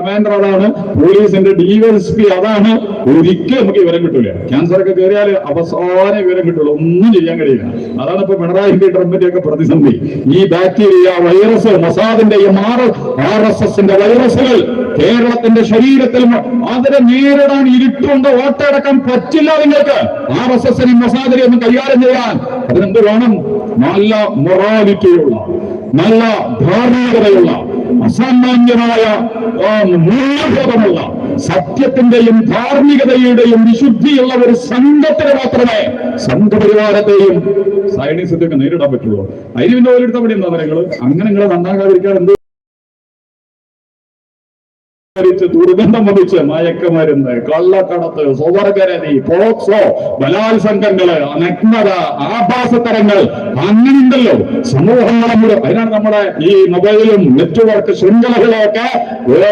Commander അതാണ്, പോലീസിന്റെ DYSP അതാണ്. ഒരിക്കലും നമുക്ക് വിവരം കിട്ടൂല. ക്യാൻസർ ഒക്കെ കയറിയാൽ അവസാന വിവരം കിട്ടുള്ളൂ, ഒന്നും ചെയ്യാൻ കഴിയില്ല. അതാണ് ഇപ്പൊ പിണറായിന്റെ ട്രംപിന്റെ ഒക്കെ പ്രതിസന്ധി. ഈ ബാക്ടീരിയ, വൈറസ്, മൊസാദിന്റെയും RSSന്റെ വൈറസുകൾ കേരളത്തിന്റെ ശരീരത്തിൽ അതിനെ നേരിടാൻ ഇരുട്ടുകൊണ്ട് ഓട്ടയടക്കാൻ പറ്റില്ല നിങ്ങൾക്ക്. RSSനെയും മൊസാദിനെയും ഒന്നും കൈകാര്യം ചെയ്യാൻ അതിനെന്ത് വേണം? നല്ല മൊറാലിറ്റിയുള്ള, നല്ല ധാർമ്മികതയുള്ള, അസാമാന്യമായ മൂല്യബോധമുള്ള, സത്യത്തിന്റെയും ധാർമ്മികതയുടെയും വിശുദ്ധിയുള്ള ഒരു സംഘത്തിന് മാത്രമേ സംഘപരിവാരത്തെയും സൈനികത്തെയൊക്കെ നേരിടാൻ പറ്റുള്ളൂ. അതിന് ഓരോരുത്ത പടി എന്താ നിങ്ങള് അങ്ങനെ നിങ്ങളെ നന്നാകാതിരിക്കാൻ എന്ത് ദുർഗന്ധം വധിച്ച് മയക്കുമരുന്ന്, കള്ളക്കടത്ത്, സ്വവർഗരതി, പോക്സോ, ബലാത്സംഗങ്ങള്, നഗ്നത, ആഭാസത്തരങ്ങൾ, അങ്ങനെയുണ്ടല്ലോ സമൂഹങ്ങളെ മുഴുവൻ. അതിനാണ് നമ്മുടെ ഈ മൊബൈലും നെറ്റ്വർക്ക് ശൃംഖലകളൊക്കെ വേറെ